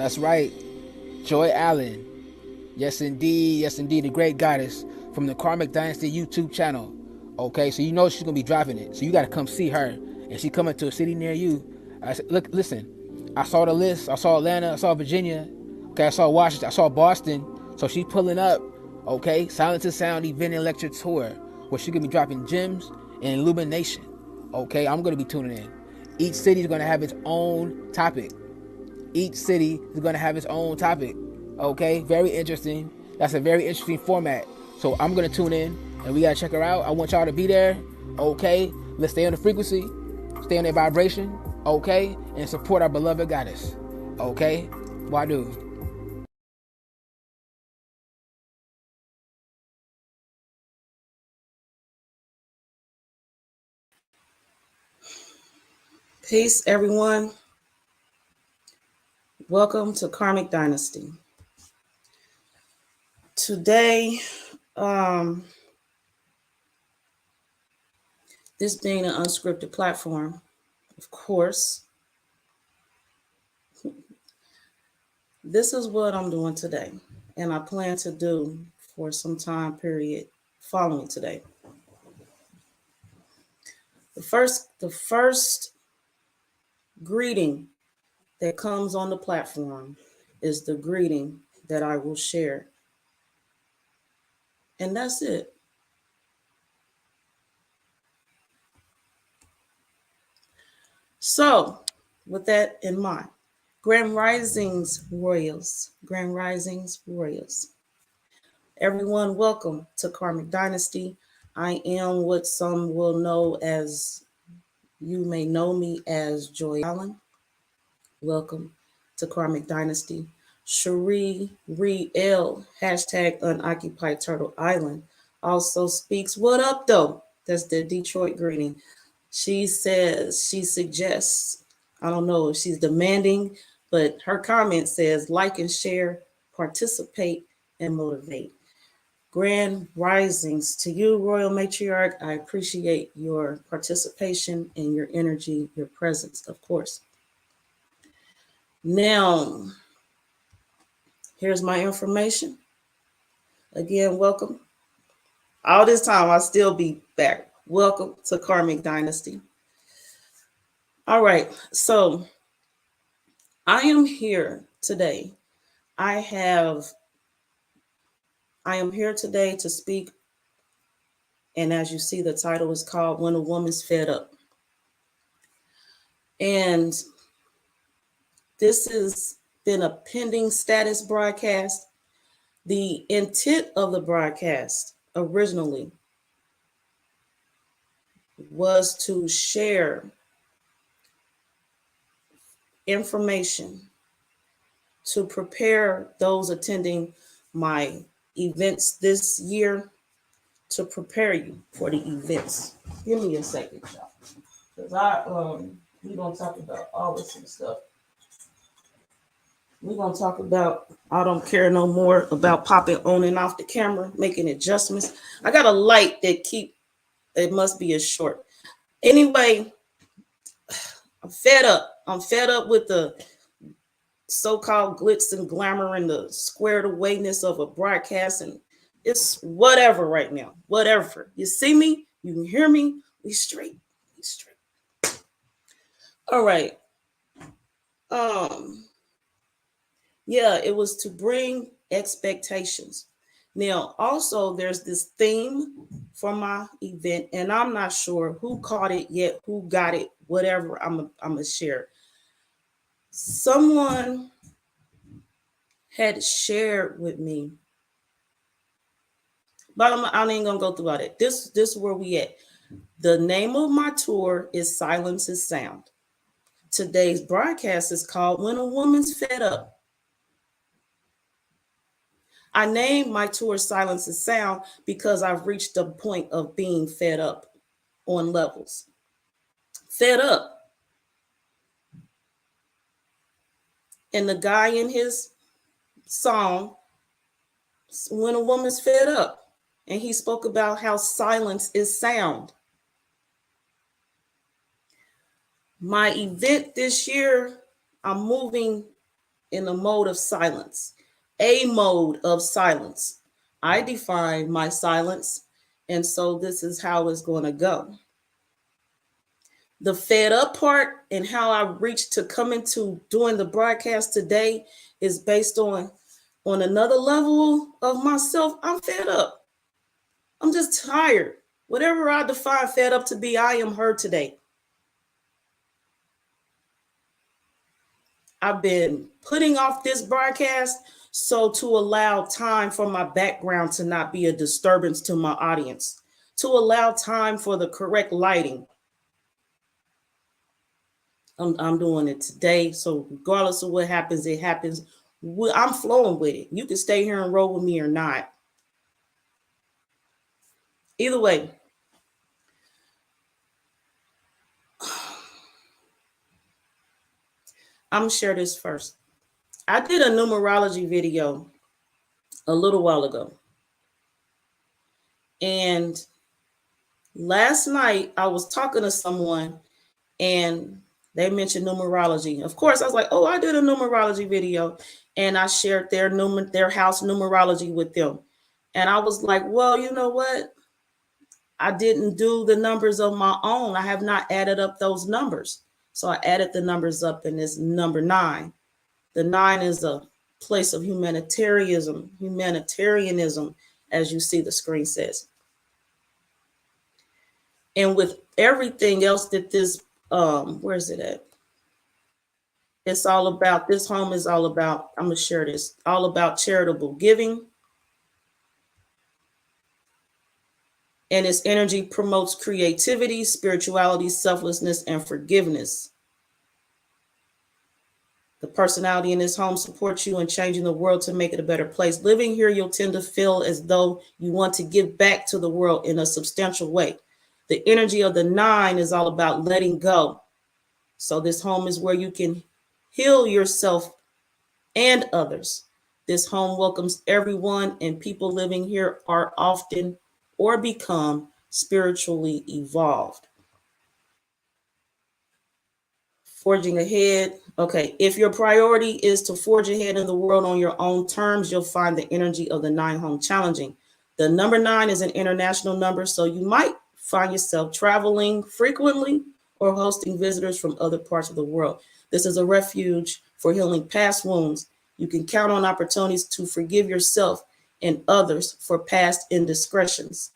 That's right, Joy Allen. Yes indeed, the great goddess from the Karmic Dynasty YouTube channel. Okay, so you know she's gonna be dropping it. So you gotta come see her. And she coming to a city near you. I said, look, listen, I saw the list. I saw Atlanta, I saw Virginia. Okay, I saw Washington, I saw Boston. So she's pulling up. Okay, Silence and Sound event and lecture tour where she's gonna be dropping gems and illumination. Okay, I'm gonna be tuning in. Each city is gonna have its own topic. Each city is going to have its own topic. Okay, very interesting. That's a very interesting format. So I'm going to tune in and we got to check her out. I want y'all to be there. Okay, let's stay on the frequency, stay on their vibration. Okay, and support our beloved goddess. Okay, Wadu. Peace, everyone. Welcome to Karmic Dynasty. Today, this being an unscripted platform, of course, this is what I'm doing today, and I plan to do for some time period following today. The first greeting that comes on the platform is the greeting that I will share. And that's it. So, with that in mind, Grand Risings Royals, Grand Risings Royals. Everyone, welcome to Karmic Dynasty. I am what some will know as, you may know me as Joy Allen. Welcome to Karmic Dynasty. Cherie L, hashtag Unoccupied Turtle Island, also speaks, what up though? That's the Detroit greeting. She says, she suggests, I don't know if she's demanding, but her comment says, like and share, participate, and motivate. Grand risings to you, Royal Matriarch. I appreciate your participation and your energy, your presence, of course. Now, here's my information. Again, welcome. All this time, I'll still be back. Welcome to Karmic Dynasty. All right, so I am here today. I am here today to speak, and as you see, the title is called When a Woman's Fed Up. And this has been a pending status broadcast. The intent of the broadcast originally was to share information to prepare those attending my events this year, to prepare you for the events. Give me a second, y'all, because we're gonna talk about all this and stuff. We're gonna talk about, I don't care no more about popping on and off the camera, making adjustments. I got a light that it must be a short. Anyway, I'm fed up. I'm fed up with the so-called glitz and glamour and the squared awayness of a broadcast, and it's whatever right now. Whatever. You see me, you can hear me, we straight. We straight. All right. Yeah, it was to bring expectations. Now, also there's this theme for my event, and I'm not sure who caught it yet, who got it, whatever. I'm gonna share. Someone had shared with me, but I ain't gonna go through all that. This is where we at. The name of my tour is Silence is Sound. Today's broadcast is called When a Woman's Fed Up. I named my tour Silence is Sound because I've reached the point of being fed up on levels. Fed up. And the guy in his song, When a Woman's Fed Up, and he spoke about how silence is sound. My event this year, I'm moving in a mode of silence, a mode of silence. I define my silence, and so this is how it's going to go. The fed up part and how I reached to come into doing the broadcast today is based on another level of myself. I'm fed up. I'm just tired. Whatever I define fed up to be, I am her today. I've been putting off this broadcast so to allow time for my background to not be a disturbance to my audience, to allow time for the correct lighting. I'm doing it today. So regardless of what happens, it happens. I'm flowing with it. You can stay here and roll with me or not. Either way, I'm going to share this first. I did a numerology video a little while ago. And last night I was talking to someone and they mentioned numerology. Of course, I was like, oh, I did a numerology video. And I shared their house numerology with them. And I was like, well, you know what? I didn't do the numbers of my own. I have not added up those numbers. So I added the numbers up, and it's number 9. The 9 is a place of humanitarianism, as you see the screen says. And with everything else that this, where is it at? It's all about, this home is all about, I'm going to share this, all about charitable giving. And its energy promotes creativity, spirituality, selflessness, and forgiveness. The personality in this home supports you in changing the world to make it a better place. Living here, you'll tend to feel as though you want to give back to the world in a substantial way. The energy of the 9 is all about letting go. So this home is where you can heal yourself and others. This home welcomes everyone, and people living here are often or become spiritually evolved. Forging ahead. Okay, if your priority is to forge ahead in the world on your own terms, you'll find the energy of the 9 home challenging. The number 9 is an international number, so you might find yourself traveling frequently or hosting visitors from other parts of the world. This is a refuge for healing past wounds. You can count on opportunities to forgive yourself and others for past indiscretions.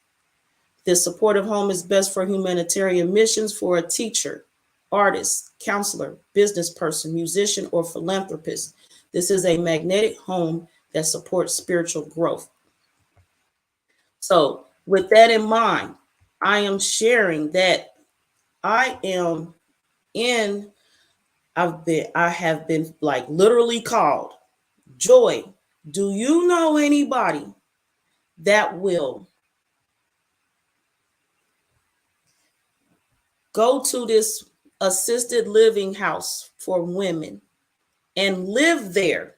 This supportive home is best for humanitarian missions for a teacher, artist, counselor, business person, musician, or philanthropist. This is a magnetic home that supports spiritual growth. So with that in mind, I am sharing that I have been like literally called. Joy, do you know anybody that will go to this assisted living house for women and live there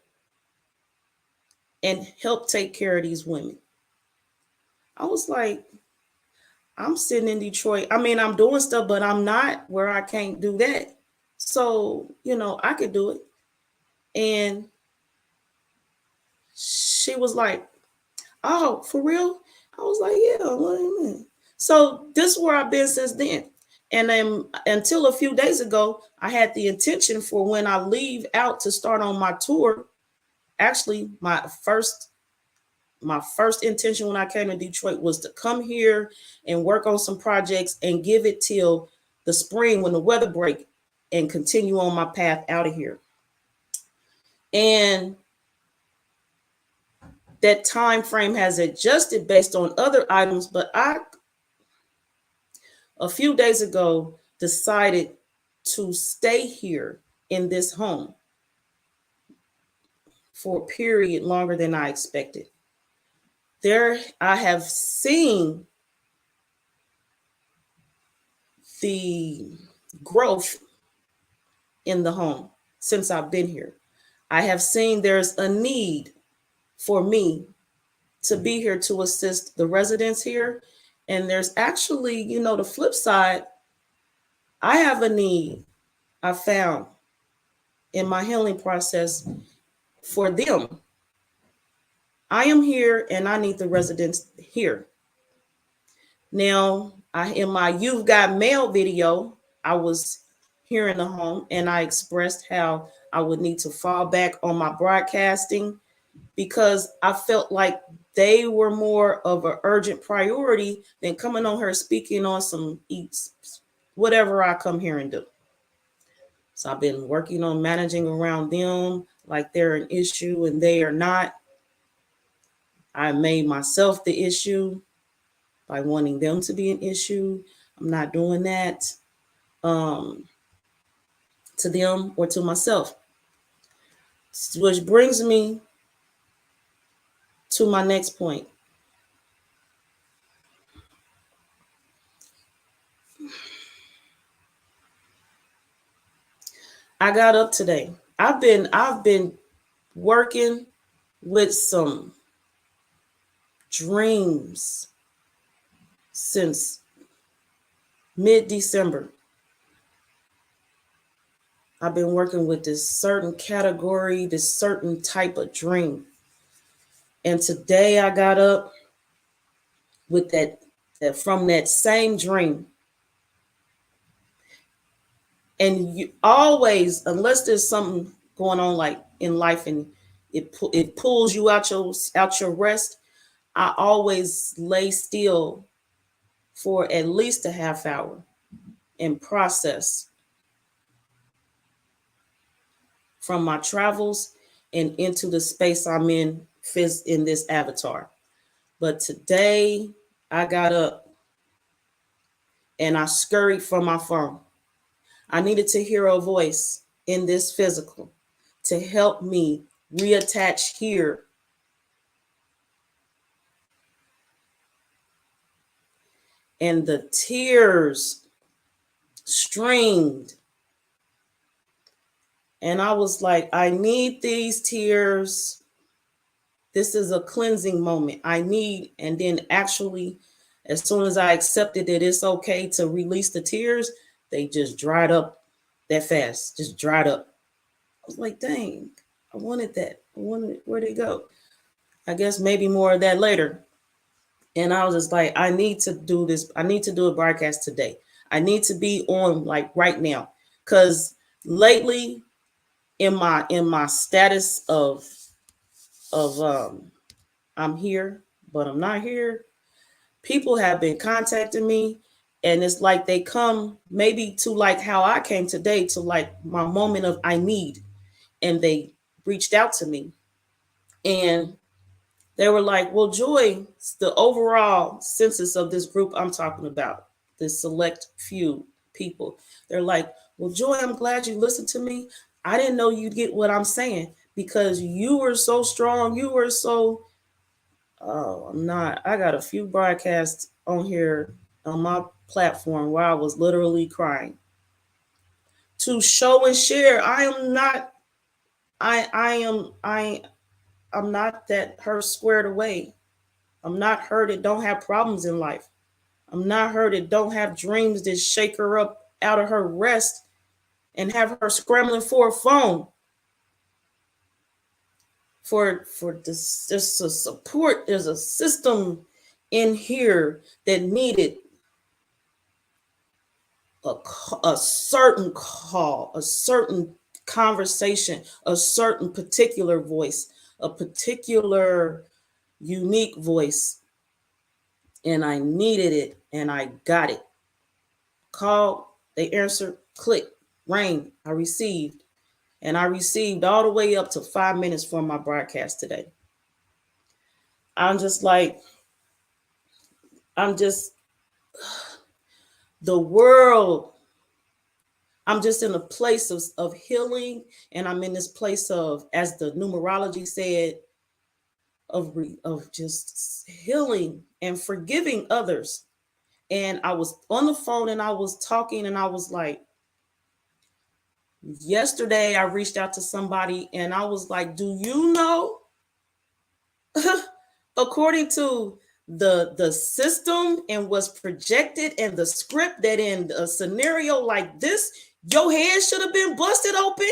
and help take care of these women? I was like, I'm sitting in Detroit. I mean, I'm doing stuff, but I'm not where I can't do that. So, I could do it. And she was like, oh, for real? I was like, yeah, what do you mean? So this is where I've been since then. And then until a few days ago, I had the intention for when I leave out to start on my tour. Actually, my first intention when I came to Detroit was to come here and work on some projects and give it till the spring when the weather break and continue on my path out of here. And that time frame has adjusted based on other items, but I, a few days ago, decided to stay here in this home for a period longer than I expected. There, I have seen the growth in the home since I've been here. I have seen there's a need for me to be here to assist the residents here. And there's actually, the flip side. I have a need I found in my healing process, for them. I am here and I need the residents here. Now, in my You've Got Mail video, I was here in the home and I expressed how I would need to fall back on my broadcasting because I felt like they were more of an urgent priority than coming on her speaking on some eats, whatever I come here and do. So I've been working on managing around them like they're an issue and they are not. I made myself the issue by wanting them to be an issue. I'm not doing that to them or to myself. Which brings me to my next point. I got up today. I've been working with some dreams since mid-December. I've been working with this certain category, this certain type of dream. And today I got up with that from that same dream. And you always, unless there's something going on like in life and it pulls you out your rest, I always lay still for at least a half hour and process from my travels and into the space I'm in this avatar. But today I got up and I scurried from my phone. I needed to hear a voice in this physical to help me reattach here. And the tears streamed. And I was like, I need these tears. This is a cleansing moment. I need, and then actually, as soon as I accepted that it's okay to release the tears, they just dried up that fast, just dried up. I was like, dang, I wanted that. Where'd it go? I guess maybe more of that later. And I was just like, I need to do this. I need to do a broadcast today. I need to be on like right now. Because lately in my status of I'm here, but I'm not here, people have been contacting me. And it's like they come maybe to like how I came today to like my moment of I need. And they reached out to me. And they were like, well, Joy, the overall census of this group I'm talking about, this select few people, they're like, well, Joy, I'm glad you listened to me. I didn't know you'd get what I'm saying because you were so strong. You were so, I'm not. I got a few broadcasts on here on my platform where I was literally crying. To show and share, I'm not that her squared away. I'm not her that don't have problems in life. I'm not her that don't have dreams that shake her up out of her rest and have her scrambling for a phone. For this, there's a support, there's a system in here that needed a certain call, a certain conversation, a certain particular voice, a particular unique voice. And I needed it and I got it. Called, they answered, click, rang, I received. And I received all the way up to 5 minutes from my broadcast today. The world, I'm just in a place of healing. And I'm in this place of, as the numerology said, of just healing and forgiving others. And I was on the phone and I was talking and I was like, yesterday I reached out to somebody and I was like, do you know, according to the system and what's projected and the script, that in a scenario like this, your head should have been busted open,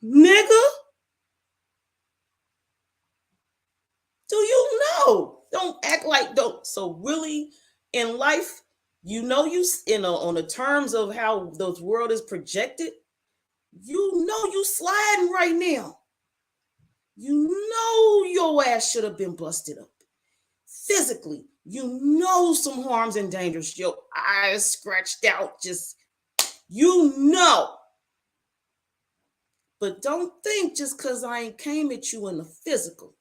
nigga. Do you know? Don't act like don't. So really, in life, you know, on the terms of how the world is projected, you know you sliding right now. You know your ass should have been busted up. Physically, you know some harms and dangers. Your eyes scratched out, just you know. But don't think just because I ain't came at you in the physical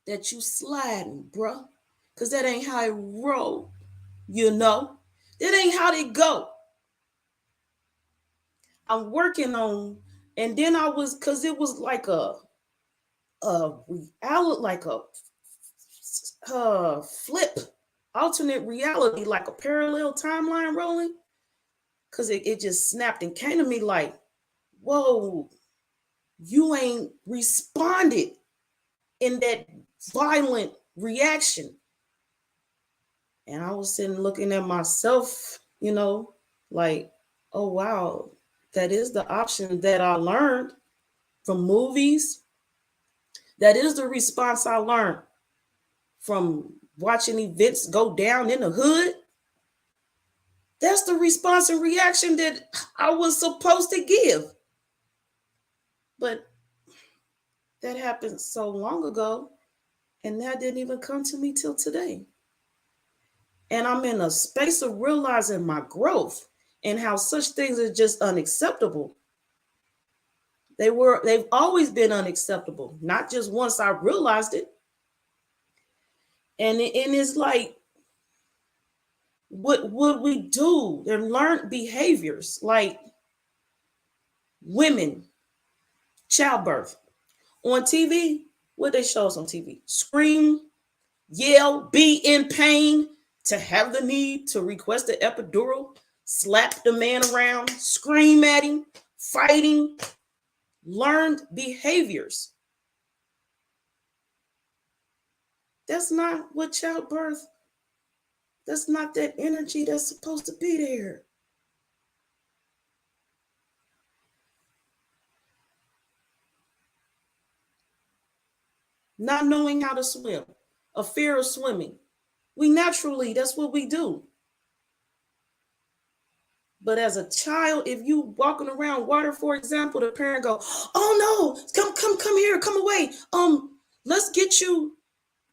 that you sliding, bruh. Because that ain't how it roll, you know. That ain't how they go. I'm working on, and then I was, because it was like a reality, like a flip, alternate reality, like a parallel timeline rolling. Because it just snapped and came to me like, whoa, you ain't responded in that violent reaction. And I was sitting looking at myself, you know, like, oh, wow, that is the option that I learned from movies. That is the response I learned from watching events go down in the hood. That's the response and reaction that I was supposed to give. But that happened so long ago, and that didn't even come to me till today. And I'm in a space of realizing my growth and how such things are just unacceptable. They've always been unacceptable, not just once I realized it. And it's like, what would we do? They're learned behaviors like women, childbirth. On TV, what they show us on TV? Scream, yell, be in pain, to have the need to request an epidural, slap the man around, scream at him, fighting, learned behaviors. That's not what childbirth, that's not that energy that's supposed to be there. Not knowing how to swim, a fear of swimming. We naturally, that's what we do. But as a child, if you walking around water, for example, the parent go, "Oh no, come here, come away. Let's get you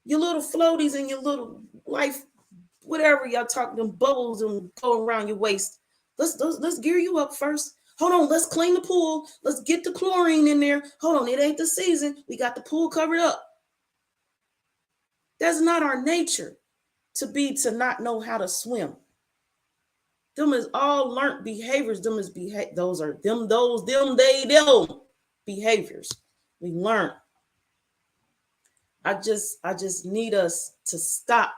your little floaties and your little life, whatever y'all talking, them bubbles and go around your waist. Let's gear you up first. Hold on, let's clean the pool. Let's get the chlorine in there. Hold on, it ain't the season. We got the pool covered up." That's not our nature to not know how to swim. Them is all learned behaviors. Them is those are them behaviors we learn. I just need us to stop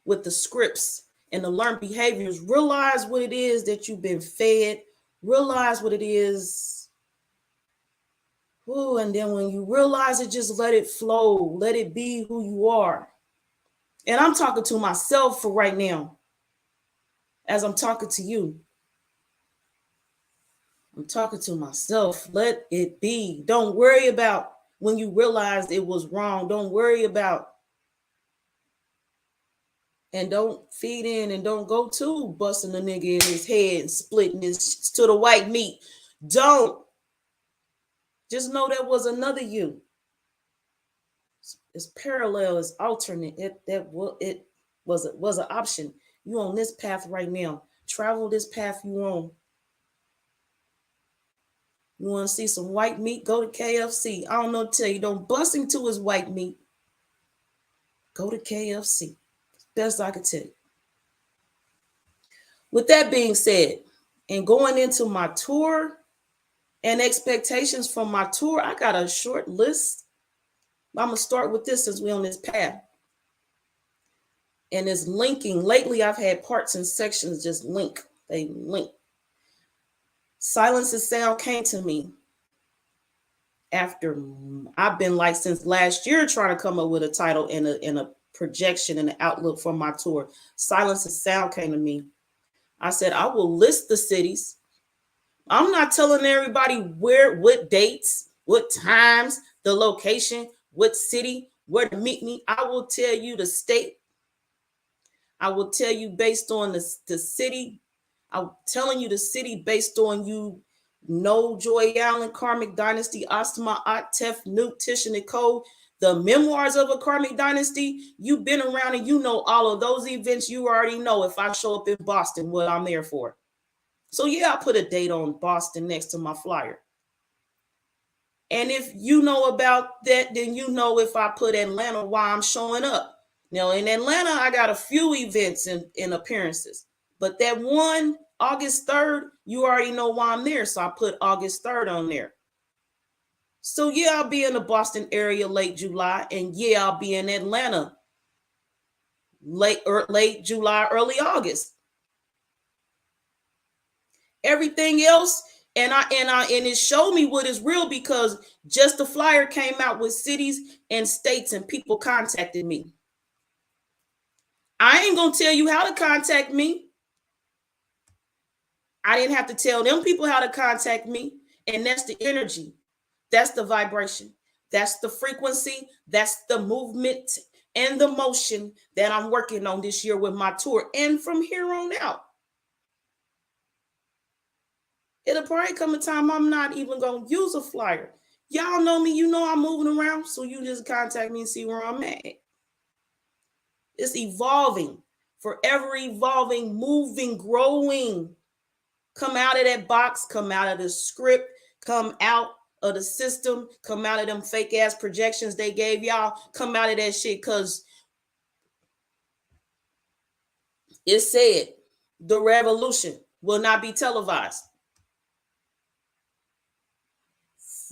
with the scripts and the learned behaviors. Realize what it is that you've been fed. Realize what it is. Ooh, and then when you realize it, just let it flow. Let it be who you are. And I'm talking to myself for right now. As I'm talking to you, I'm talking to myself. Let it be. Don't worry about when you realize it was wrong. Don't worry about, and don't feed in and don't go to busting a nigga in his head and splitting his to the white meat. Don't. Just know that was another you. It's parallel, it's alternate. It was an option. You on this path right now. Travel this path you on. You want to see some white meat? Go to KFC. I don't know to tell you. Don't bust into his white meat. Go to KFC. Best I could tell you. With that being said, and going into my tour and expectations from my tour, I got a short list. I'm going to start with this since we're on this path. And it's linking. Lately, I've had parts and sections just link. They link. Silence and Sound came to me after I've been like since last year trying to come up with a title and a projection and an outlook for my tour. Silence and Sound came to me. I said, I will list the cities. I'm not telling everybody where, what dates, what times, the location, what city, where to meet me. I will tell you the state. I will tell you based on the city. I'm telling you the city based on you know Joy Allen, Karmic Dynasty, Ostama, Ottef, Newt, Tish, and Nicole. The memoirs of a Karmic Dynasty, you've been around and you know all of those events. You already know if I show up in Boston, what I'm there for. So yeah, I put a date on Boston next to my flyer. And if you know about that, then you know if I put Atlanta, why I'm showing up. Now in Atlanta, I got a few events and appearances. But that one, August 3rd, you already know why I'm there. So I put August 3rd on there. So yeah, I'll be in the Boston area late July. And yeah, I'll be in Atlanta late July, early August. Everything else, and it showed me what is real because just the flyer came out with cities and states and people contacted me. I ain't gonna tell you how to contact me. I didn't have to tell them people how to contact me. And that's the energy. That's the vibration. That's the frequency. That's the movement and the motion that I'm working on this year with my tour. And from here on out, it'll probably come a time I'm not even going to use a flyer. Y'all know me. You know I'm moving around. So you just contact me and see where I'm at. It's evolving. Forever evolving, moving, growing. Come out of that box. Come out of the script. Come out of the system. Come out of them fake ass projections they gave y'all. Come out of that shit because it said the revolution will not be televised.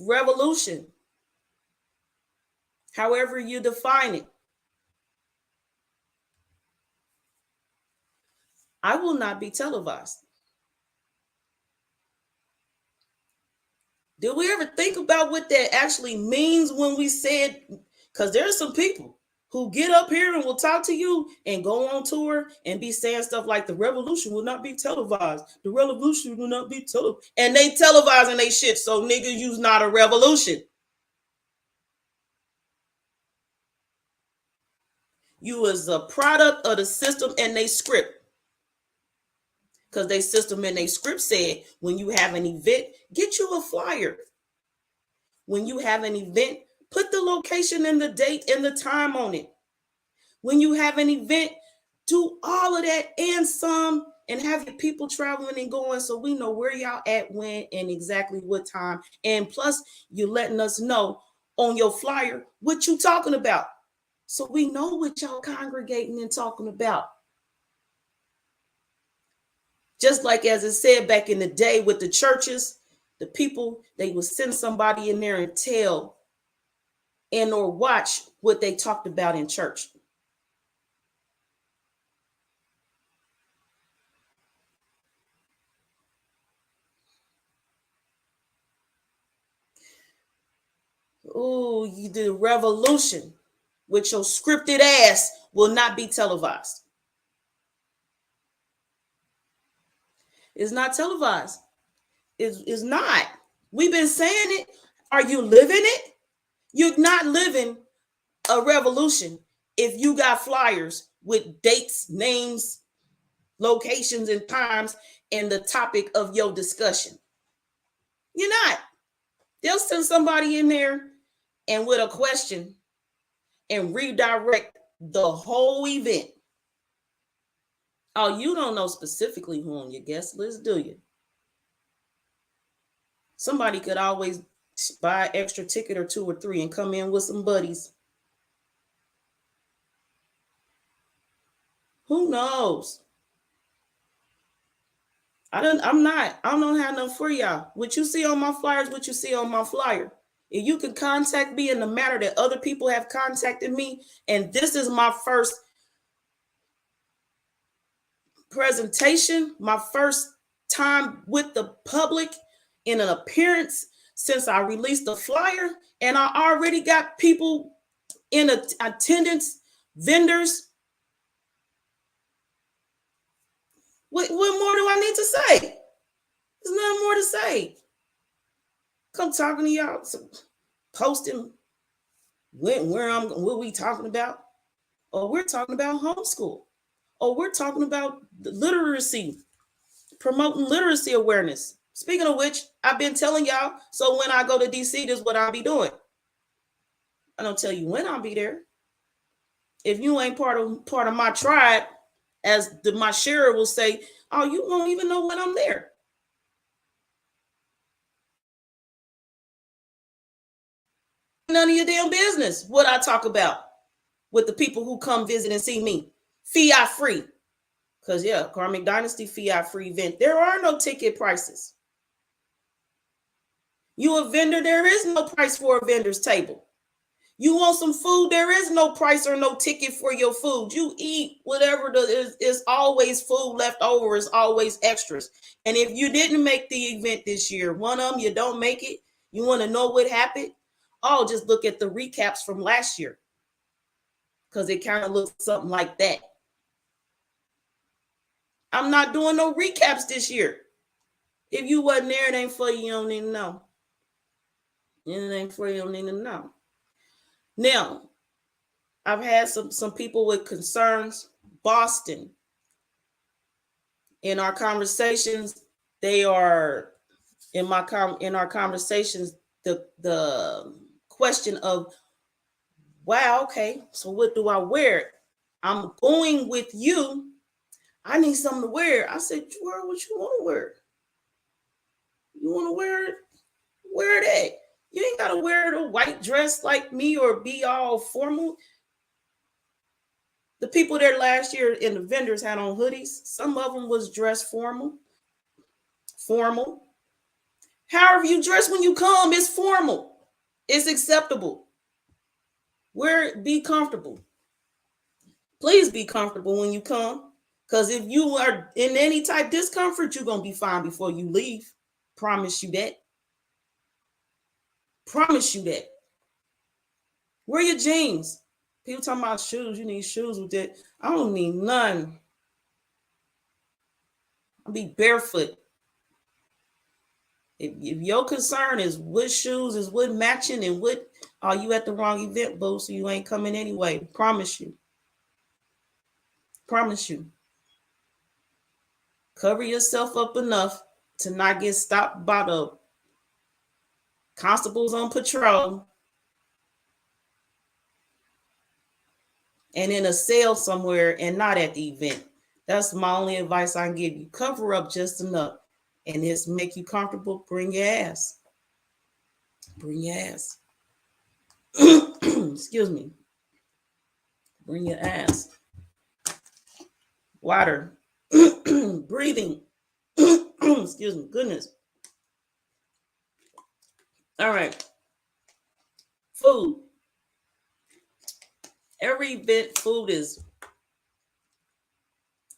Revolution, however you define it, I will not be televised. Did we ever think about what that actually means when we said, because there are some people who get up here and will talk to you and go on tour and be saying stuff like the revolution will not be televised. The revolution will not be televised. And they televising they shit. So nigga, you's not a revolution. You was a product of the system and they script. Because they system and they script said, when you have an event, get you a flyer. When you have an event, put the location and the date and the time on it. When you have an event, do all of that and some, and have your people traveling and going so we know where y'all at, when, and exactly what time. And plus, you're letting us know on your flyer what you talking about. So we know what y'all congregating and talking about. Just like as it said back in the day with the churches, the people, they would send somebody in there and tell and or watch what they talked about in church. Oh, you did revolution with your scripted ass will not be televised. It's not televised. It's not. We've been saying it. Are you living it? You're not living a revolution if you got flyers with dates, names, locations, and times and the topic of your discussion. You're not. They'll send somebody in there and with a question and redirect the whole event. Oh, you don't know specifically who on your guest list, do you? Somebody could always buy an extra ticket or 2 or 3 and come in with some buddies. Who knows? I don't have nothing for y'all. What you see on my flyers, what you see on my flyer. If you can contact me in the manner that other people have contacted me, and this is my first presentation, my first time with the public in an appearance since I released the flyer, and I already got people in attendance, vendors. What more do I need to say? There's nothing more to say. Come talking to y'all, posting what we talking about? Or we're talking about homeschool. Or we're talking about literacy, promoting literacy awareness. Speaking of which, I've been telling y'all, so when I go to DC, this is what I'll be doing. I don't tell you when I'll be there. If you ain't part of my tribe, as my sheriff will say, oh, you won't even know when I'm there. None of your damn business what I talk about with the people who come visit and see me. Fiat free. Because, yeah, Karmic Dynasty fiat free event. There are no ticket prices. You a vendor, there is no price for a vendor's table. You want some food, there is no price or no ticket for your food. You eat whatever is always food left over, is always extras. And if you didn't make the event this year, one of them, you don't make it, you want to know what happened? Oh, just look at the recaps from last year. Because it kind of looks something like that. I'm not doing no recaps this year. If you wasn't there, it ain't for you, you don't need to know. It ain't for you, you don't need to know. Now, I've had some people with concerns. Boston. In our conversations, they are in our conversations, the question of, wow, okay, so what do I wear? I'm going with you. I need something to wear. I said, wear what you want to wear. You want to wear it? Wear that. You ain't got to wear the white dress like me or be all formal. The people there last year and the vendors had on hoodies. Some of them was dressed formal. Formal. However you dress when you come, it's formal. It's acceptable. Be comfortable. Please be comfortable when you come. Because if you are in any type discomfort, you're going to be fine before you leave. Promise you that. Promise you that. Wear your jeans. People talking about shoes. You need shoes with that. I don't need none. I'll be barefoot. If your concern is what shoes is what matching and what, are you at the wrong event, boo? So you ain't coming anyway. Promise you. Promise you. Cover yourself up enough to not get stopped by the constables on patrol and in a cell somewhere and not at the event. That's my only advice I can give you. Cover up just enough and it's make you comfortable. Bring your ass. Bring your ass. Excuse me. Bring your ass. Water. Breathing. Excuse me. Goodness. All right. Food. Every event, food is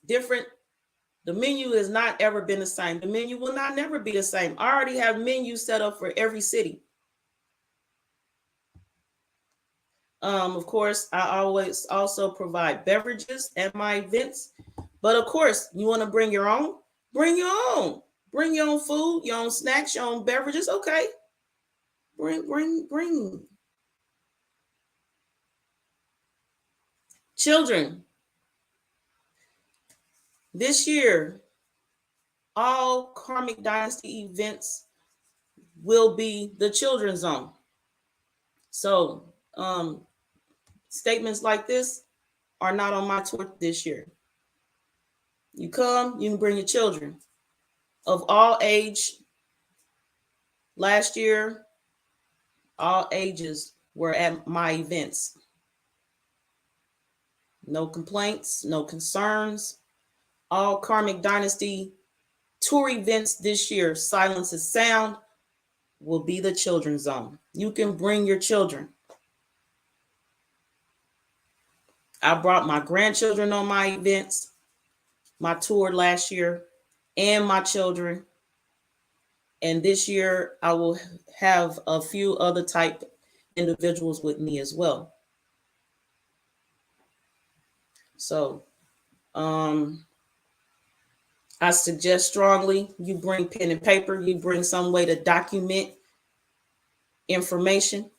different. The menu has not ever been the same. The menu will not never be the same. I already have menus set up for every city. Of course, I always also provide beverages at my events. But of course, you want to bring your own? Bring your own. Bring your own food, your own snacks, your own beverages. Okay. Bring. Children. This year, all Karmic Dynasty events will be the children's zone. So, statements like this are not on my tour this year. You come, you can bring your children of all age. Last year, all ages were at my events. No complaints, no concerns. All Karmic Dynasty tour events this year, Silence is Sound, will be the children's zone. You can bring your children. I brought my grandchildren on my events, my tour last year, and my children. And this year, I will have a few other type individuals with me as well. So, I suggest strongly you bring pen and paper. You bring some way to document information.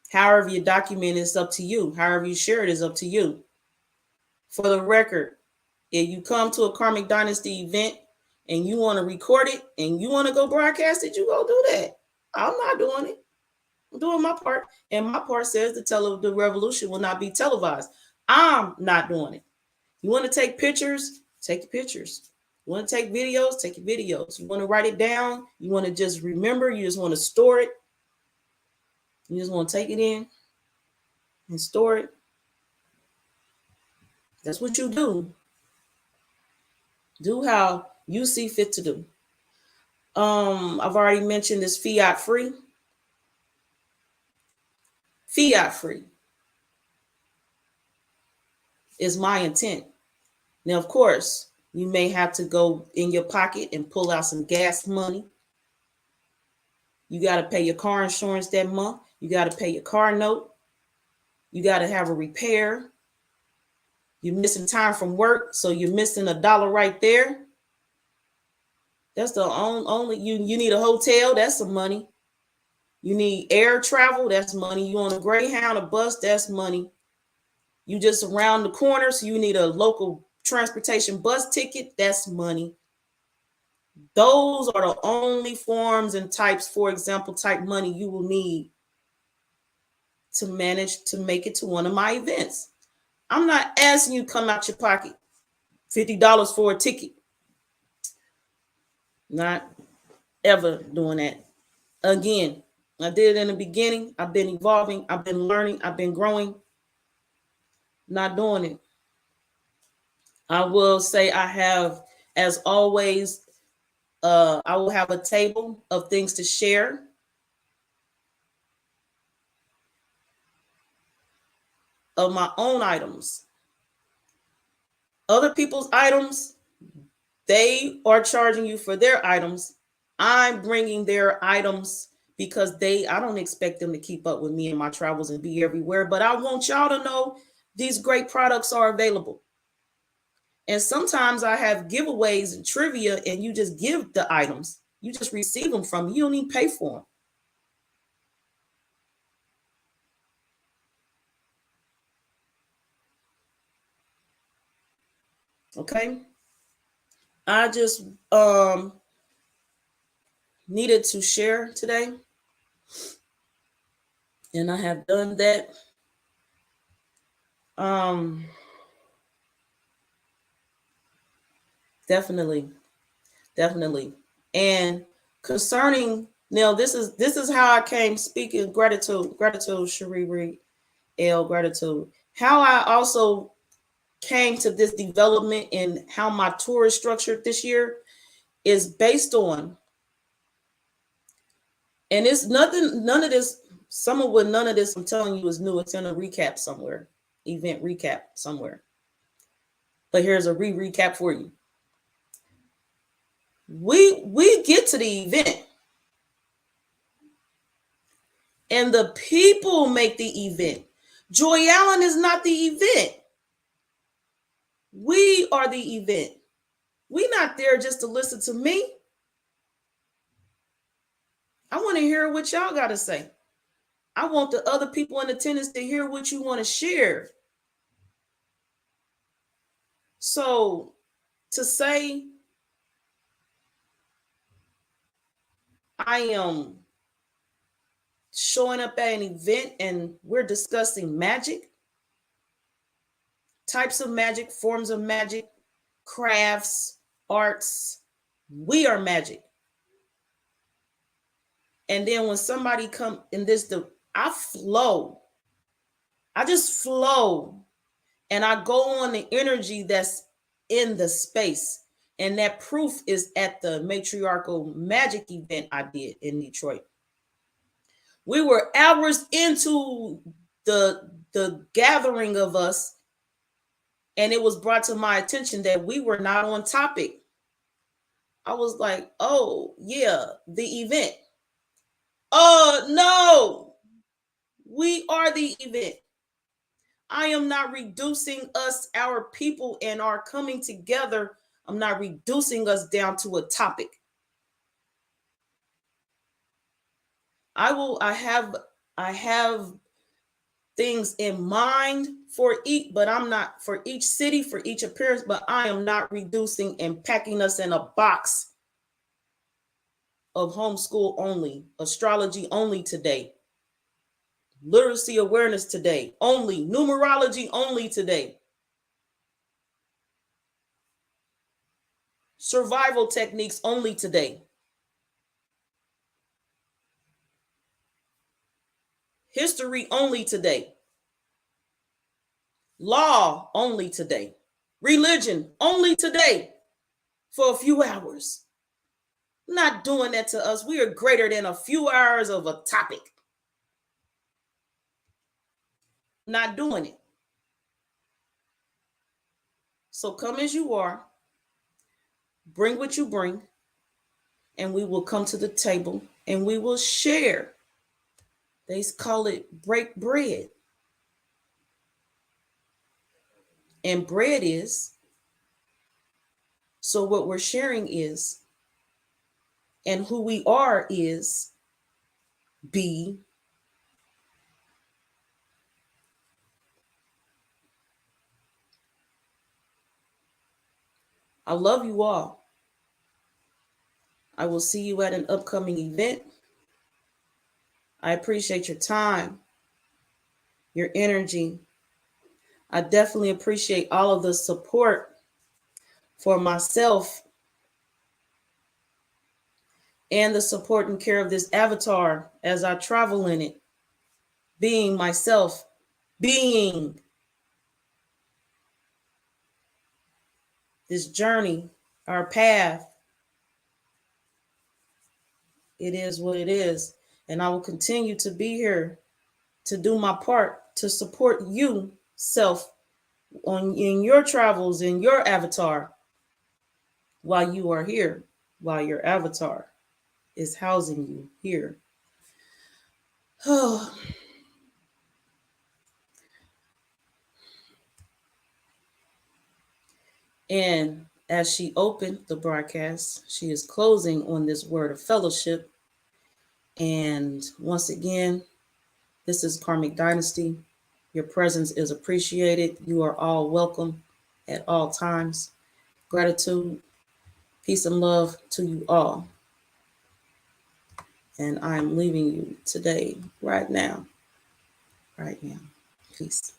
However you document it's up to you. However you share it is up to you. For the record, if you come to a Karmic Dynasty event and you want to record it and you want to go broadcast it, you go do that. I'm not doing it. I'm doing my part. And my part says the revolution will not be televised. I'm not doing it. You want to take pictures? Take your pictures. You want to take videos? Take your videos. You want to write it down? You want to just remember? You just want to store it? You just want to take it in and store it? That's what you do. Do how you see fit to do. I've already mentioned this fiat free. Fiat free is my intent. Now, of course, you may have to go in your pocket and pull out some gas money. You got to pay your car insurance that month. You got to pay your car note. You got to have a repair. You're missing time from work, so you're missing $1 right there. That's the only you need a hotel. That's some money. You need air travel. That's money. You on a Greyhound, a bus. That's money. You just around the corner, so you need a local transportation bus ticket. That's money. Those are the only forms and types, for example, type money you will need to manage to make it to one of my events. I'm not asking you to come out your pocket $50 for a ticket. Not ever doing that. Again, I did it in the beginning. I've been evolving. I've been learning. I've been growing. Not doing it. I will say I have, as always, I will have a table of things to share. Of my own items. Other people's items, they are charging you for their items. I'm bringing their items because I don't expect them to keep up with me in my travels and be everywhere, but I want y'all to know these great products are available. And sometimes I have giveaways and trivia, and you just give the items. You just receive them from me. You don't even pay for them. Okay. I just needed to share today. And I have done that. Definitely. And concerning now, this is how I came speaking gratitude, Cherie L, gratitude. How I also came to this development and how my tour is structured this year is based on, and it's none of this, none of this I'm telling you is new. It's in a recap somewhere, event recap somewhere. But here's a recap for you. We get to the event and the people make the event. Joy Allen is not the event. We are the event. We're not there just to listen to me. I want to hear what y'all got to say. I want the other people in attendance to hear what you want to share. So to say I am showing up at an event and we're discussing magic, types of magic, forms of magic, crafts, arts, we are magic. And then when somebody come in this, I flow. I just flow. And I go on the energy that's in the space. And that proof is at the matriarchal magic event I did in Detroit. We were hours into the gathering of us, and it was brought to my attention that we were not on topic. I was like, oh, yeah, the event. Oh, no, we are the event. I am not reducing us, our people, and our coming together. I'm not reducing us down to a topic. I have things in mind for each, but I'm not for each city, for each appearance, but I am not reducing and packing us in a box of homeschool only, astrology only today, literacy awareness today only, numerology only today, survival techniques only today, history only today, law only today, religion only today for a few hours. Not doing that to us. We are greater than a few hours of a topic. Not doing it. So come as you are, bring what you bring, and we will come to the table and we will share. They call it break bread. And bread is, so what we're sharing is, and who we are is, be. I love you all. I will see you at an upcoming event. I appreciate your time, your energy. I definitely appreciate all of the support for myself and the support and care of this avatar as I travel in it, being myself, being this journey, our path. It is what it is. And I will continue to be here to do my part to support you, self, in your travels, in your avatar, while you are here, while your avatar is housing you here. And as she opened the broadcast, she is closing on this word of fellowship. And once again, this is Karmic Dynasty. Your presence is appreciated. You are all welcome at all times. Gratitude, peace, and love to you all. And I'm leaving you today, right now. Right now. Peace.